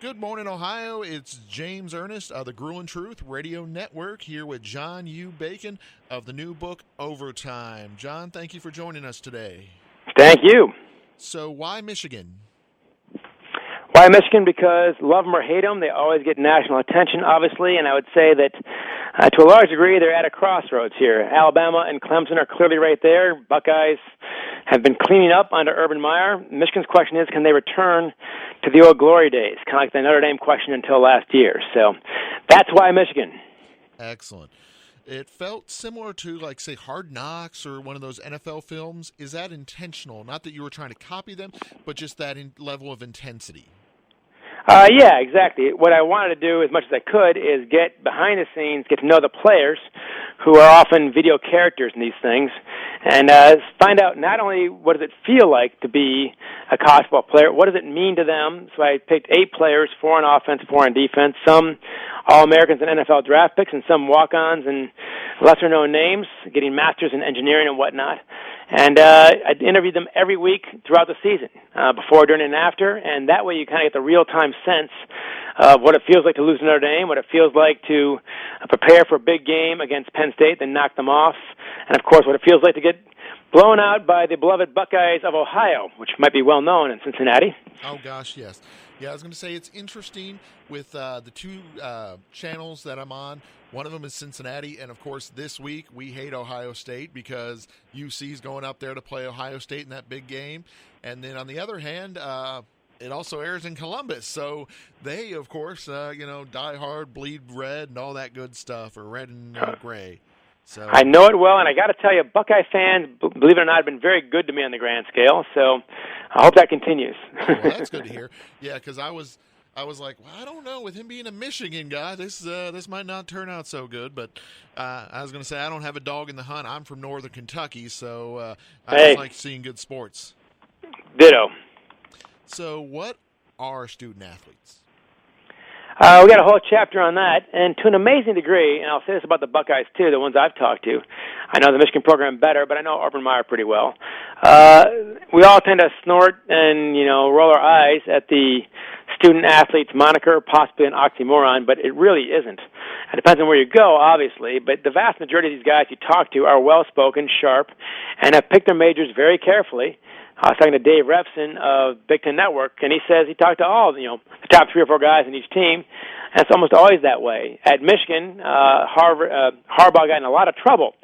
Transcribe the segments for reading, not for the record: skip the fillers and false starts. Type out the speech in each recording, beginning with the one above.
Good morning, Ohio. It's James Ernest of the Grueling Truth Radio Network here with John U. Bacon of the new book, Overtime. John, thank you for joining us today. Thank you. So why Michigan? Why Michigan? Because love them or hate them, they always get national attention, obviously, and I would say that to a large degree they're at a crossroads here. Alabama and Clemson are clearly right there. Buckeyes have been cleaning up under Urban Meyer. Michigan's question is, can they return to the old glory days, kind of like the Notre Dame question until last year. So that's why Michigan. Excellent. It felt similar to, like, say, Hardknocks or one of those NFL films. Is that intentional? Not that you were trying to copy them, but just that level of intensity. Yeah, exactly. What I wanted to do as much as I could is get behind the scenes, get to know the players, who are often video characters in these things, and find out not only what does it feel like to be a college football player, what does it mean to them. So I picked 8 players, 4 on offense, 4 on defense, some All-Americans and NFL draft picks, and some walk-ons and lesser-known names, getting masters in engineering and whatnot. And I'd interview them every week throughout the season, before, during, and after, and that way you kind of get the real-time sense of what it feels like to lose to Notre Dame, what it feels like to prepare for a big game against Penn State, then knock them off, and, of course, what it feels like to get blown out by the beloved Buckeyes of Ohio, which might be well known in Cincinnati. Oh, gosh, yes. Yeah, I was going to say it's interesting with the 2 channels that I'm on. One of them is Cincinnati, and, of course, this week we hate Ohio State because UC's going up there to play Ohio State in that big game. And then on the other hand, it also airs in Columbus. So they, of course, die hard, bleed red, and all that good stuff, or red and gray. So I know it well, and I got to tell you, Buckeye fans, believe it or not, have been very good to me on the grand scale. So I hope that continues. Oh, well, that's good to hear. Yeah, because I was like, well, I don't know. With him being a Michigan guy, this might not turn out so good. But I was going to say I don't have a dog in the hunt. I'm from Northern Kentucky, so I just like seeing good sports. Ditto. So what are student athletes? We got a whole chapter on that, and to an amazing degree, and I'll say this about the Buckeyes too, the ones I've talked to. I know the Michigan program better, but I know Urban Meyer pretty well. We all tend to snort and, roll our eyes at the student athletes moniker, possibly an oxymoron, but it really isn't. It depends on where you go, obviously, but the vast majority of these guys you talk to are well-spoken, sharp, and have picked their majors very carefully. I was talking to Dave Refson of Big Ten Network, and he says he talked to all, the top 3 or 4 guys in each team, and it's almost always that way. At Michigan, Harbaugh got in a lot of trouble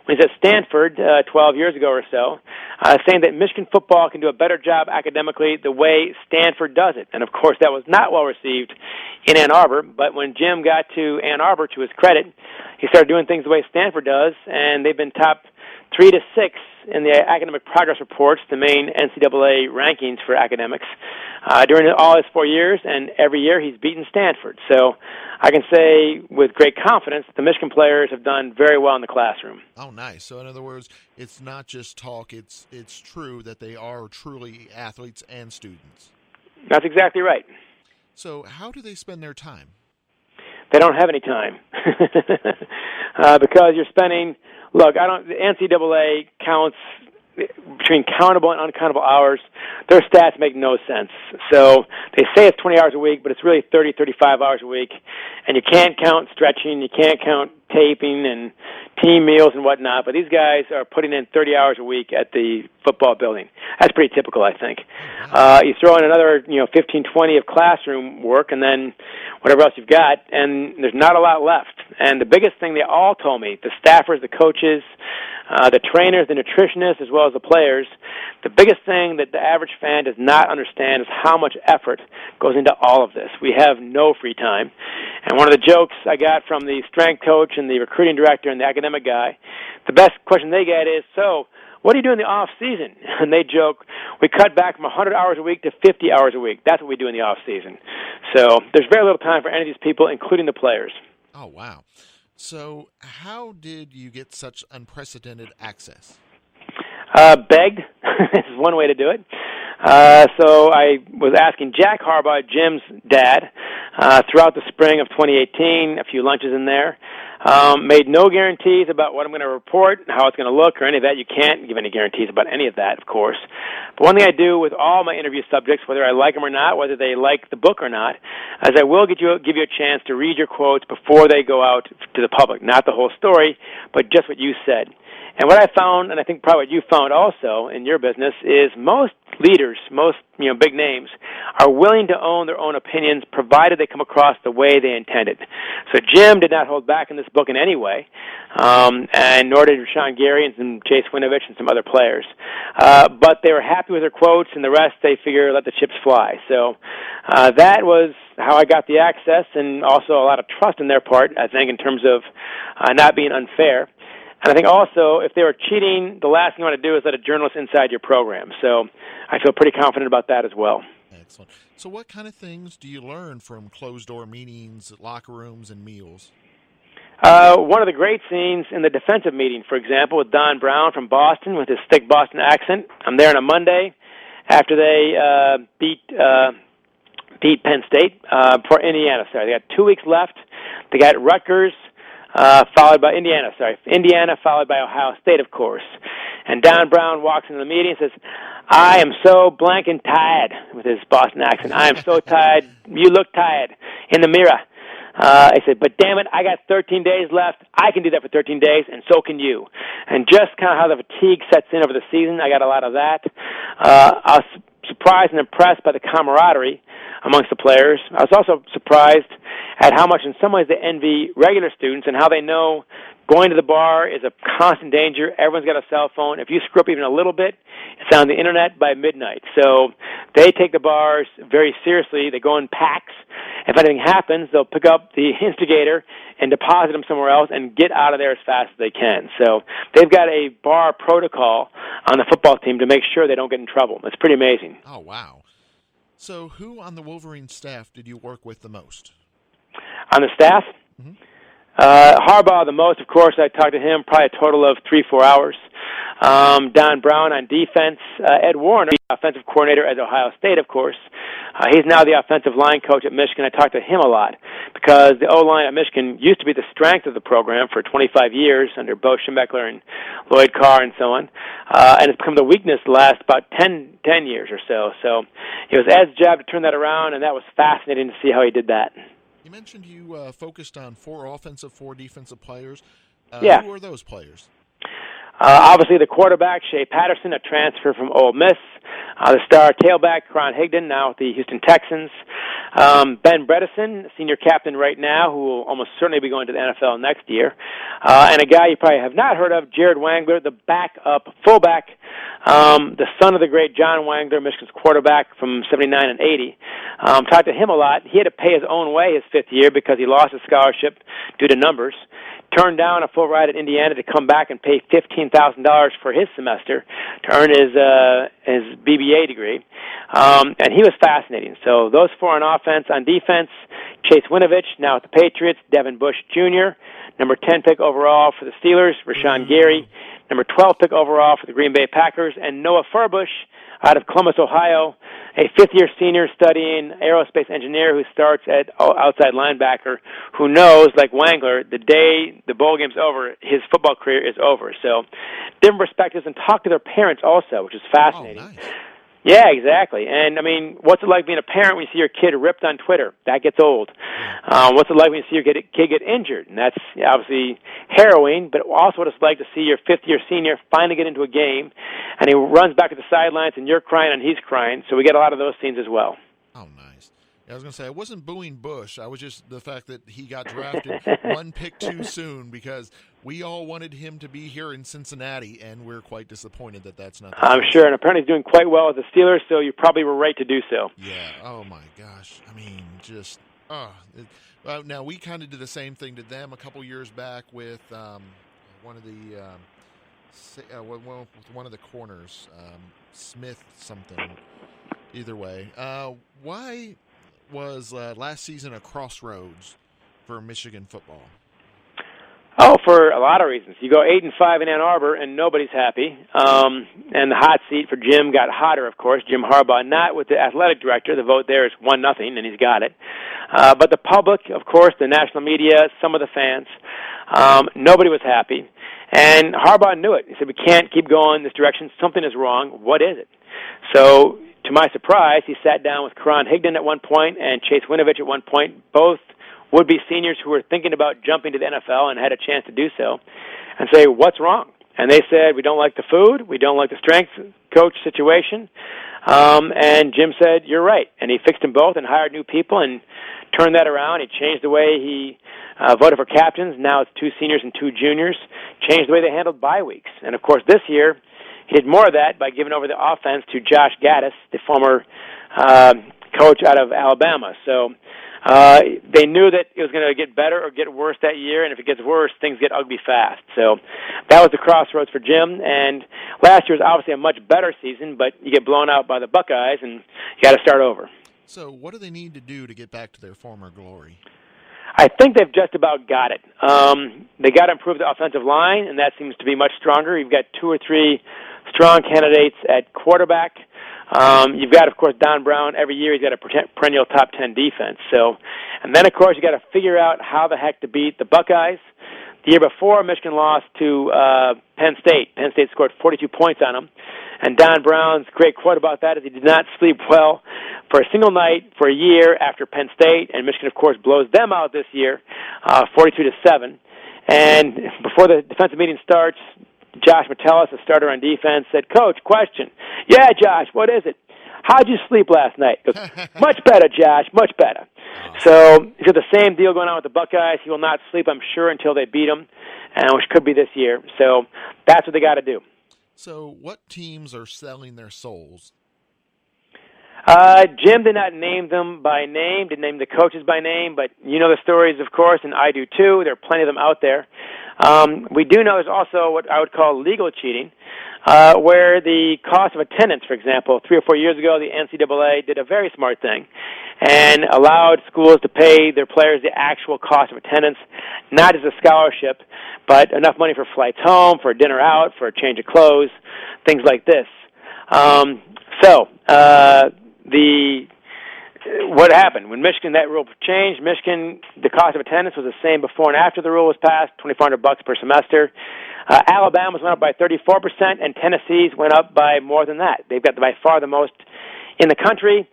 when he was at Stanford 12 years ago or so, saying that Michigan football can do a better job academically the way Stanford does it. And, of course, that was not well received in Ann Arbor, but when Jim got to Ann Arbor, to his credit, he started doing things the way Stanford does, and they've been top 3 to 6 in the academic progress reports, the main NCAA rankings for academics, during all his 4 years, and every year he's beaten Stanford. So I can say with great confidence the Michigan players have done very well in the classroom. Oh, nice. So in other words, it's not just talk, it's true that they are truly athletes and students. That's exactly right. So how do they spend their time? They don't have any time because you're spending. Look, the NCAA counts between countable and uncountable hours. Their stats make no sense. So they say it's 20 hours a week, but it's really 30, 35 hours a week. And you can't count stretching, you can't count taping and team meals and whatnot. But these guys are putting in 30 hours a week at the football building. That's pretty typical, I think. You throw in another, 15, 20 of classroom work, and then whatever else you've got, and there's not a lot left. And the biggest thing they all told me, the staffers, the coaches, the trainers, the nutritionists, as well as the players, the biggest thing that the average fan does not understand is how much effort goes into all of this. We have no free time. And one of the jokes I got from the strength coach and the recruiting director and the academic guy, the best question they get is, so, what do you do in the off season? And they joke, we cut back from 100 hours a week to 50 hours a week. That's what we do in the off season. So there's very little time for any of these people, including the players. Oh, wow. So how did you get such unprecedented access? Begged is one way to do it. So I was asking Jack Harbaugh, Jim's dad, throughout the spring of 2018, a few lunches in there. Made no guarantees about what I'm going to report, how it's going to look, or any of that. You can't give any guarantees about any of that, of course. But one thing I do with all my interview subjects, whether I like them or not, whether they like the book or not, is I will give you a chance to read your quotes before they go out to the public. Not the whole story, but just what you said. And what I found, and I think probably what you found also in your business, is most leaders, most big names, are willing to own their own opinions, provided they come across the way they intended. So Jim did not hold back in this book in any way, and nor did Rashan Gary and some Chase Winovich and some other players. But they were happy with their quotes, and the rest they figure let the chips fly. So that was how I got the access, and also a lot of trust on their part, I think, in terms of not being unfair. And I think also, if they were cheating, the last thing you want to do is let a journalist inside your program. So I feel pretty confident about that as well. Excellent. So what kind of things do you learn from closed-door meetings, locker rooms, and meals? One of the great scenes in the defensive meeting, for example, with Don Brown from Boston with his thick Boston accent. I'm there on a Monday after they beat Penn State for Indiana. Sorry, they got 2 weeks left. They got Rutgers. Followed by Indiana, followed by Ohio State, of course. And Don Brown walks into the meeting and says, I am so blank and tired, with his Boston accent. I am so tired. You look tired in the mirror. I said, but damn it, I got 13 days left. I can do that for 13 days, and so can you. And just kind of how the fatigue sets in over the season, I got a lot of that. I was surprised and impressed by the camaraderie amongst the players. I was also surprised at how much in some ways they envy regular students and how they know going to the bar is a constant danger. Everyone's got a cell phone. If you screw up even a little bit, it's on the internet by midnight. So they take the bars very seriously. They go in packs. If anything happens, they'll pick up the instigator and deposit him somewhere else and get out of there as fast as they can. So they've got a bar protocol on the football team to make sure they don't get in trouble. It's pretty amazing. Oh, wow. So who on the Wolverine staff did you work with the most? On the staff? Mm-hmm. Harbaugh the most, of course. I talked to him probably a total of 3-4 hours. Don Brown on defense. Ed Warner, the offensive coordinator at Ohio State, of course. He's now the offensive line coach at Michigan. I talked to him a lot because the O-line at Michigan used to be the strength of the program for 25 years under Bo Schembechler and Lloyd Carr and so on. And it's become the weakness the last about 10 years or so. So it was Ed's job to turn that around, and that was fascinating to see how he did that. You mentioned you focused on 4 offensive, 4 defensive players. Yeah. Who are those players? Obviously, the quarterback, Shea Patterson, a transfer from Ole Miss. The star tailback, Karan Higdon, now with the Houston Texans. Ben Bredesen, senior captain right now, who will almost certainly be going to the NFL next year. And a guy you probably have not heard of, Jared Wangler, the fullback, the son of the great John Wangler, Michigan's quarterback from 79 and 80. Talked to him a lot. He had to pay his own way his 5th year because he lost his scholarship due to numbers. Turned down a full ride at Indiana to come back and pay $15,000 for his semester to earn his BBA degree. And he was fascinating. So those 4 on offense. On defense, Chase Winovich, now with the Patriots, Devin Bush Jr., number 10 pick overall for the Steelers, Rashan Gary, number 12 pick overall for the Green Bay Packers, and Noah Furbush out of Columbus, Ohio, a 5th-year senior studying aerospace engineer who starts at outside linebacker, who knows, like Wangler, the day the bowl game's over, his football career is over. So different perspectives, and talk to their parents also, which is fascinating. Oh, nice. Yeah, exactly. And, I mean, what's it like being a parent when you see your kid ripped on Twitter? That gets old. What's it like when you see your kid get injured? And that's obviously harrowing, but also what it's like to see your 5th-year senior finally get into a game, and he runs back to the sidelines, and you're crying and he's crying. So we get a lot of those scenes as well. Oh, nice. I was going to say, I wasn't booing Bush. I was just the fact that he got drafted 1 pick too soon, because we all wanted him to be here in Cincinnati, and we're quite disappointed that that's not the I'm case. sure, and apparently he's doing quite well with the Steelers, so you probably were right to do so. Yeah. Oh, my gosh. I mean, just, now, we kind of did the same thing to them a couple years back with one of the corners, Smith something. Either way. Why was last season a crossroads for Michigan football? Oh, for a lot of reasons. You go 8-5 in Ann Arbor, and nobody's happy. And the hot seat for Jim got hotter, of course. Jim Harbaugh, not with the athletic director. The vote there is 1-0, and he's got it. But the public, of course, the national media, some of the fans, nobody was happy. And Harbaugh knew it. He said, we can't keep going this direction. Something is wrong. What is it? So, to my surprise, he sat down with Karan Higdon at one point and Chase Winovich at one point, both would-be seniors who were thinking about jumping to the NFL and had a chance to do so, and say, what's wrong? And they said, we don't like the food, we don't like the strength coach situation. And Jim said, you're right. And he fixed them both and hired new people and turned that around. He changed the way he voted for captains. Now it's 2 seniors and 2 juniors. Changed the way they handled bye weeks. And, of course, this year he did more of that by giving over the offense to Josh Gaddis, the former coach out of Alabama. So they knew that it was going to get better or get worse that year, and if it gets worse, things get ugly fast. So that was the crossroads for Jim, and last year was obviously a much better season, but you get blown out by the Buckeyes, and you got to start over. So what do they need to do to get back to their former glory? I think they've just about got it. They got to improve the offensive line, and that seems to be much stronger. You've got 2 or 3 strong candidates at quarterback. You've got, of course, Don Brown. Every year he's got a perennial top 10 defense. So, and then, of course, you got to figure out how the heck to beat the Buckeyes. The year before, Michigan lost to Penn State. Penn State scored 42 points on them. And Don Brown's great quote about that is he did not sleep well for a single night for a year after Penn State. And Michigan, of course, blows them out this year, 42-7. And before the defensive meeting starts, Josh Metellus, a starter on defense, said, Coach, question. Yeah, Josh, what is it? How'd you sleep last night? He goes, much better, Josh, much better. So he's got the same deal going on with the Buckeyes. He will not sleep, I'm sure, until they beat him, which could be this year. So that's what they got to do. So what teams are selling their souls? Jim did not name them by name, didn't name the coaches by name, but you know the stories, of course, and I do too. There are plenty of them out there. We do know there's also what I would call legal cheating, where the cost of attendance, for example, 3 or 4 years ago, the NCAA did a very smart thing and allowed schools to pay their players the actual cost of attendance, not as a scholarship, but enough money for flights home, for a dinner out, for a change of clothes, things like this. What happened? When Michigan, that rule changed, Michigan, the cost of attendance was the same before and after the rule was passed, $2,400 per semester. Alabama's went up by 34%, and Tennessee's went up by more than that. They've got by far the most in the country,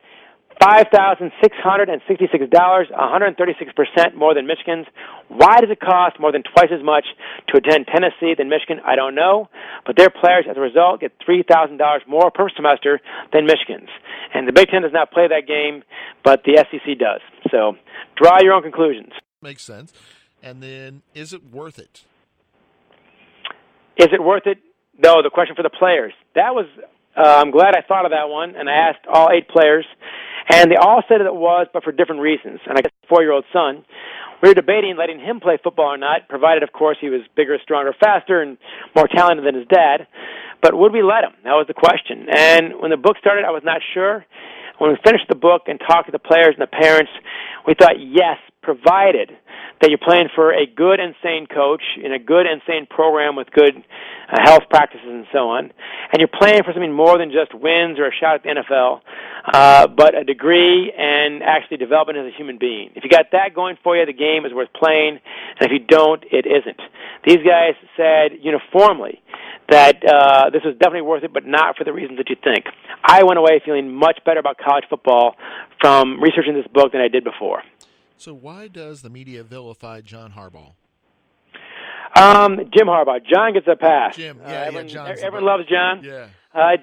$5,666, 136% more than Michigan's. Why does it cost more than twice as much to attend Tennessee than Michigan? I don't know. But their players, as a result, get $3,000 more per semester than Michigan's. And the Big Ten does not play that game, but the SEC does. So draw your own conclusions. Makes sense. And then, is it worth it? Is it worth it? No, the question for the players. That was, I'm glad I thought of that one, and I asked all 8 players. And they all said that it was, but for different reasons. And I guess 4-year-old son, we were debating letting him play football or not, provided, of course, he was bigger, stronger, faster, and more talented than his dad. But would we let him? That was the question. And when the book started, I was not sure. When we finished the book and talked to the players and the parents, we thought, yes, provided that you're playing for a good and sane coach in a good and sane program with good health practices and so on, and you're playing for something more than just wins or a shot at the NFL, but a degree and actually developing as a human being. If you got that going for you, the game is worth playing, and if you don't, it isn't. These guys said uniformly that this was definitely worth it, but not for the reasons that you think. I went away feeling much better about college football from researching this book than I did before. So why does the media vilify John Harbaugh? Jim Harbaugh. John gets a pass. Jim, everyone loves John. Yeah.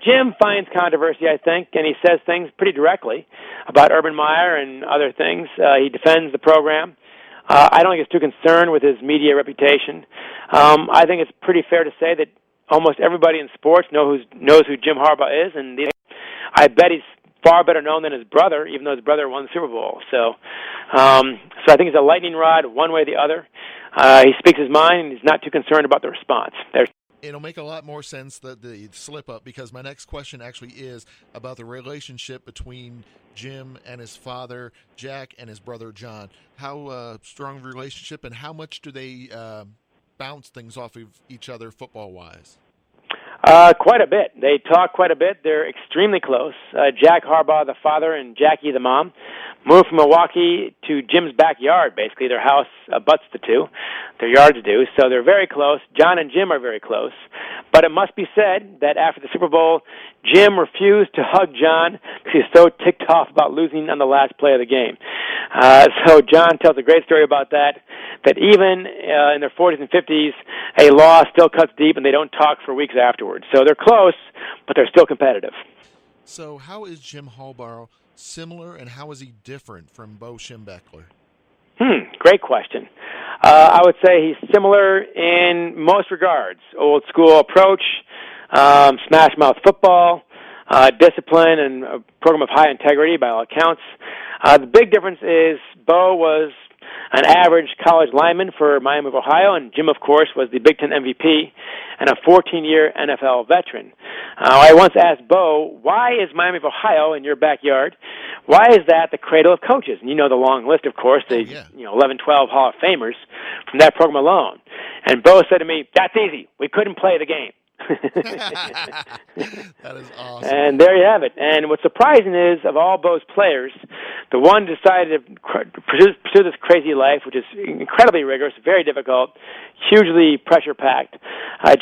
Jim finds controversy, I think, and he says things pretty directly about Urban Meyer and other things. He defends the program. I don't think he's too concerned with his media reputation. I think it's pretty fair to say that almost everybody in sports knows who Jim Harbaugh is, and I bet he's far better known than his brother, even though his brother won the Super Bowl. So I think he's a lightning rod one way or the other. He speaks his mind, and he's not too concerned about the response. It'll make a lot more sense, the slip-up, because my next question actually is about the relationship between Jim and his father, Jack, and his brother, John. How strong of a relationship, and how much do they bounce things off of each other football-wise? Quite a bit. They talk quite a bit. They're extremely close. Jack Harbaugh, the father, and Jackie, the mom, moved from Milwaukee to Jim's backyard, basically. Their house abuts the two. Their yards do. So they're very close. John and Jim are very close. But it must be said that after the Super Bowl, Jim refused to hug John because he was so ticked off about losing on the last play of the game. So John tells a great story about that even in their 40s and 50s, a loss still cuts deep, and they don't talk for weeks afterwards. So they're close, but they're still competitive. So how is Jim Harbaugh similar, and how is he different from Bo Schembechler? Great question. I would say he's similar in most regards. Old school approach, smash mouth football, discipline, and a program of high integrity by all accounts. The big difference is Bo was an average college lineman for Miami of Ohio, and Jim, of course, was the Big Ten MVP and a 14-year NFL veteran. I once asked Bo, why is Miami of Ohio in your backyard? Why is that the cradle of coaches? And you know the long list, of course, the 11, 12 Hall of Famers from that program alone. And Bo said to me, that's easy. We couldn't play the game. That is awesome. And there you have it. And what's surprising is, of all Bo's players, the one decided to pursue this crazy life, which is incredibly rigorous, very difficult, hugely pressure-packed.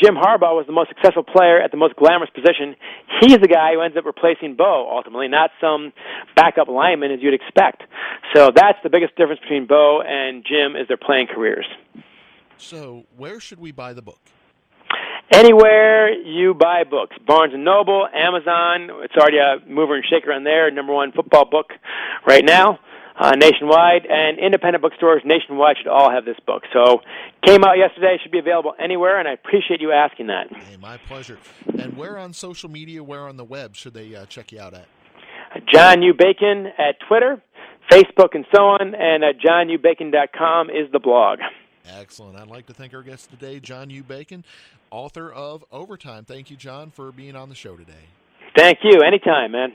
Jim Harbaugh was the most successful player at the most glamorous position. He's the guy who ends up replacing Bo, ultimately, not some backup lineman as you'd expect. So that's the biggest difference between Bo and Jim is their playing careers. So where should we buy the book? Anywhere you buy books, Barnes & Noble, Amazon, it's already a mover and shaker on there, #1 football book right now, nationwide, and independent bookstores nationwide should all have this book. So came out yesterday, should be available anywhere, and I appreciate you asking that. Hey, my pleasure. And where on social media, where on the web should they check you out at? John U. Bacon at Twitter, Facebook, and so on, and johnnubacon.com is the blog. Excellent. I'd like to thank our guest today, John U. Bacon, author of Overtime. Thank you, John, for being on the show today. Thank you. Anytime, man.